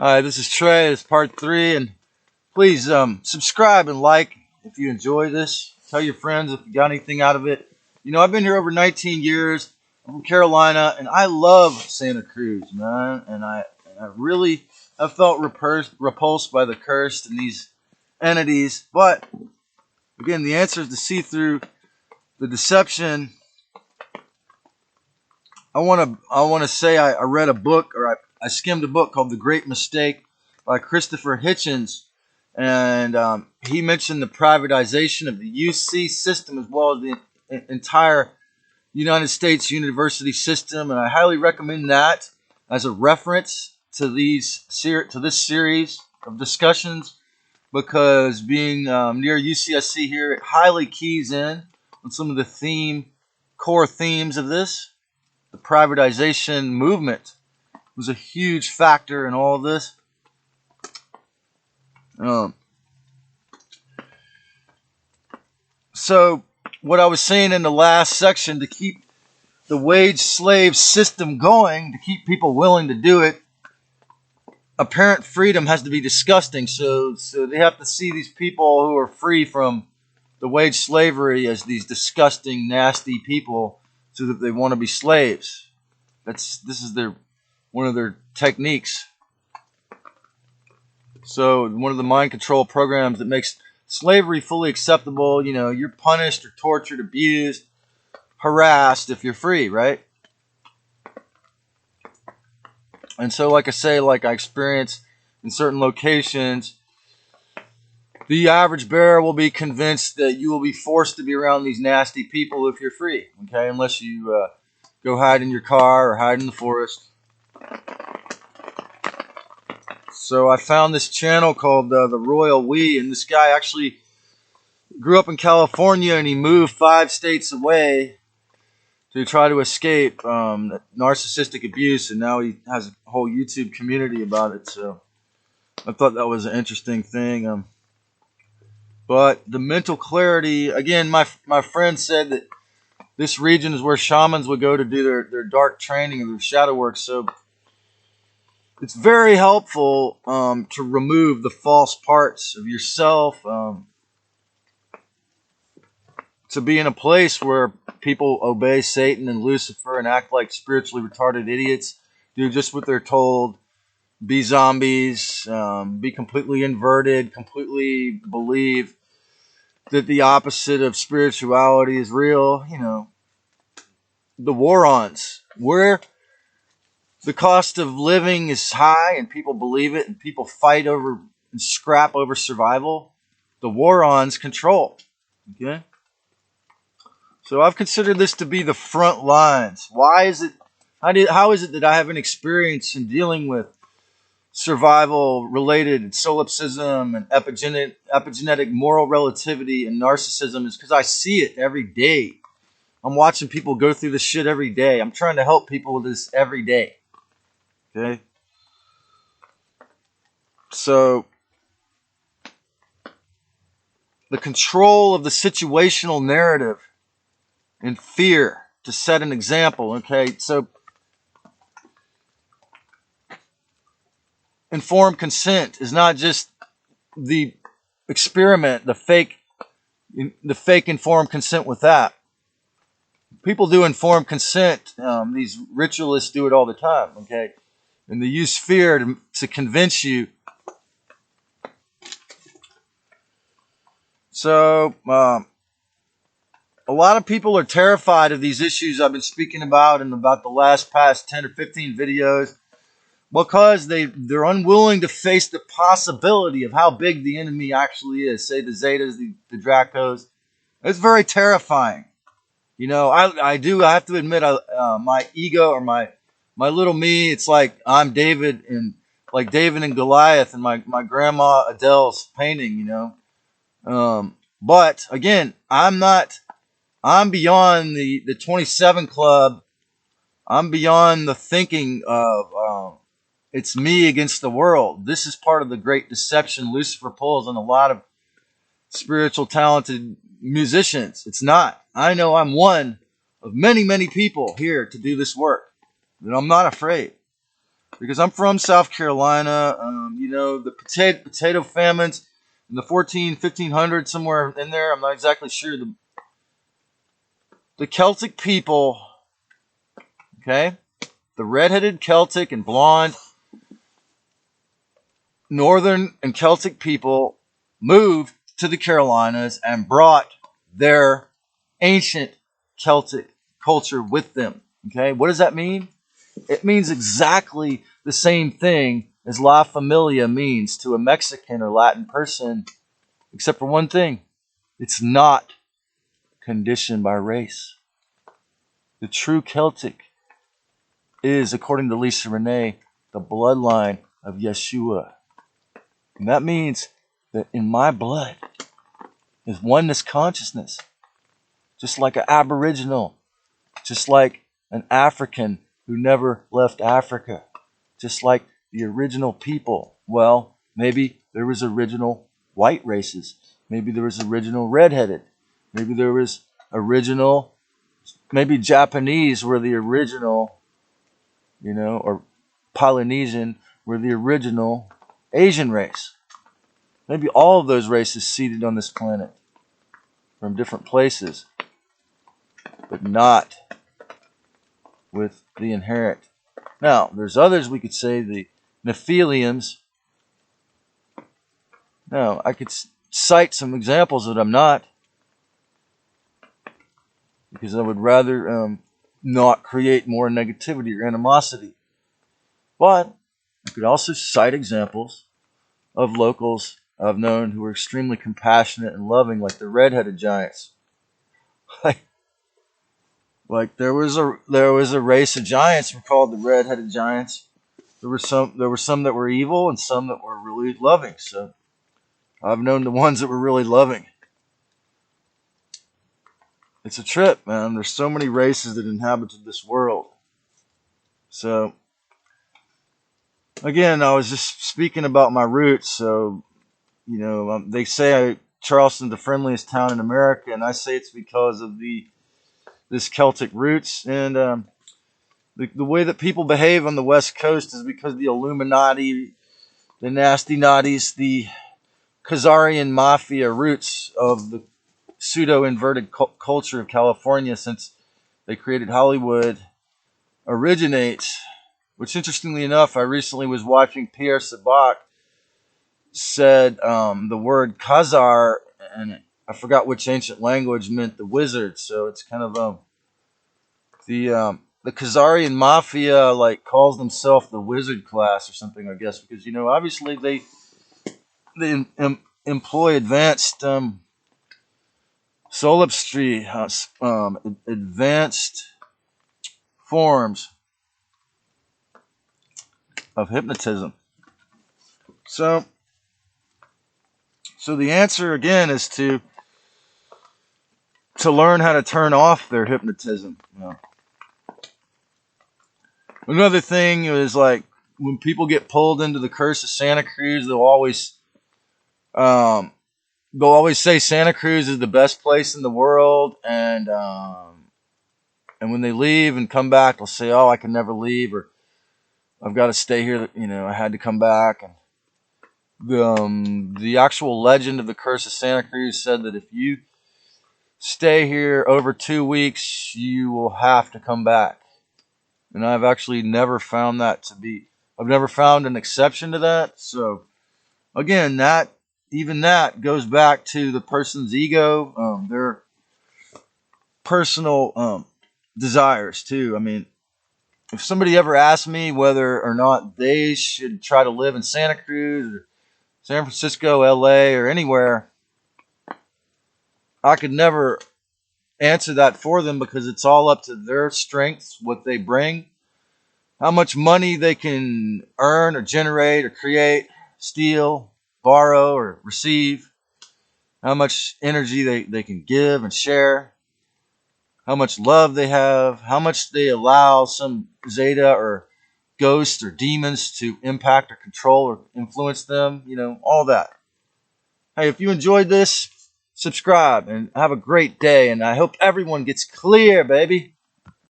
Hi, this is Trey. It's part 3, and please subscribe and like if you enjoy this. Tell your friends if you got anything out of it. You know, I've been here over 19 years. I'm from Carolina, and I love Santa Cruz, man. And I really have felt repulsed by the cursed and these entities. But again, the answer is to see through the deception. I want to say I read a book, or I skimmed a book called The Great Mistake by Christopher Hitchens, and he mentioned the privatization of the UC system as well as the entire United States university system, and I highly recommend that as a reference to this series of discussions, because being near UCSC here, it highly keys in on some of the core themes of this. The privatization movement was a huge factor in all of this. So what I was saying in the last section, to keep the wage slave system going, to keep people willing to do it, apparent freedom has to be disgusting. So they have to see these people who are free from the wage slavery as these disgusting, nasty people, so that they want to be slaves. This is one of their techniques. So one of the mind control programs that makes slavery fully acceptable, you know, you're punished or tortured, abused, harassed if you're free, right? And so, like I say, like I experience in certain locations, the average bearer will be convinced that you will be forced to be around these nasty people if you're free, okay? Unless you go hide in your car or hide in the forest. So I found this channel called The Royal We, and this guy actually grew up in California, and he moved 5 states away to try to escape narcissistic abuse, and now he has a whole YouTube community about it. So I thought that was an interesting thing. But the mental clarity, again, my friend said that this region is where shamans would go to do their dark training or their shadow work. So it's very helpful to remove the false parts of yourself, to be in a place where people obey Satan and Lucifer and act like spiritually retarded idiots, do just what they're told, be zombies, be completely inverted, completely believe that the opposite of spirituality is real. You know, the war-ons, where the cost of living is high and people believe it and people fight over and scrap over survival, the war-ons control. Okay? So I've considered this to be the front lines. Why is it? How is it that I have an experience in dealing with survival-related solipsism and epigenetic moral relativity and narcissism? Is because I see it every day. I'm watching people go through this shit every day. I'm trying to help people with this every day. Okay? So the control of the situational narrative and fear to set an example. Okay, so informed consent is not just the experiment, the fake informed consent with that. People do informed consent. These ritualists do it all the time. Okay, and they use fear to convince you. So a lot of people are terrified of these issues I've been speaking about in about the past 10 or 15 videos, because they're unwilling to face the possibility of how big the enemy actually is. Say the Zetas, the Dracos. It's very terrifying. You know, I have to admit, my ego, or my little me, it's like I'm David and Goliath and my grandma Adele's painting, you know. But again, I'm beyond the 27 club. I'm beyond the thinking of it's me against the world. This is part of the great deception Lucifer pulls on a lot of spiritual, talented musicians. It's not. I know I'm one of many, many people here to do this work, and I'm not afraid. because I'm from South Carolina. You know, the potato famines in the 1500s, somewhere in there. I'm not exactly sure. The Celtic people, okay, the redheaded Celtic and blonde Northern and Celtic people moved to the Carolinas and brought their ancient Celtic culture with them. Okay, what does that mean? It means exactly the same thing as La Familia means to a Mexican or Latin person, except for one thing. It's not conditioned by race. The true Celtic is, according to Lisa Renee, the bloodline of Yeshua. And that means that in my blood is oneness consciousness, just like an Aboriginal, just like an African who never left Africa, just like the original people. Well, maybe there was original white races. Maybe there was original redheaded. Maybe there was original, maybe Japanese were the original, you know, or Polynesian were the original Asian race. Maybe all of those races seeded on this planet from different places, but not with the inherent. Now, there's others we could say, the Nephilims. Now, I could cite some examples that I'm not, because I would rather not create more negativity or animosity. But I could also cite examples of locals I've known who are extremely compassionate and loving, like the redheaded giants. Like there was a race of giants were called the redheaded giants. There were some that were evil and some that were really loving. So I've known the ones that were really loving. It's a trip, man. There's so many races that inhabited this world. So again, I was just speaking about my roots. So you know, they say Charleston's the friendliest town in America, and I say it's because of this Celtic roots and the way that people behave on the West Coast is because the Illuminati, the nasty naughties, the Khazarian mafia roots of the pseudo-inverted culture of California since they created Hollywood originates. Which, interestingly enough, I recently was watching Pierre Sabak said the word Khazar, and I forgot which ancient language meant the wizard. So it's kind of the Khazarian mafia like calls themselves the wizard class or something, I guess, because you know obviously they employ advanced solipsistry, advanced forms of hypnotism. So the answer again is to learn how to turn off their hypnotism. You know. Another thing is like when people get pulled into the curse of Santa Cruz, they'll always say Santa Cruz is the best place in the world, and when they leave and come back, they'll say, "Oh, I can never leave," or "I've got to stay here." You know, I had to come back. And the actual legend of the curse of Santa Cruz said that if you stay here over 2 weeks, you will have to come back. And I've actually never found that to be. I've never found an exception to that. So again, that goes back to the person's ego, their personal desires too. I mean, if somebody ever asked me whether or not they should try to live in Santa Cruz or San Francisco, LA, or anywhere, I could never answer that for them because it's all up to their strengths, what they bring, how much money they can earn or generate or create, steal, borrow, or receive, how much energy they can give and share, how much love they have, how much they allow some Zeta or ghosts or demons to impact or control or influence them, you know, all that. Hey, if you enjoyed this, subscribe and have a great day, and I hope everyone gets clear, baby.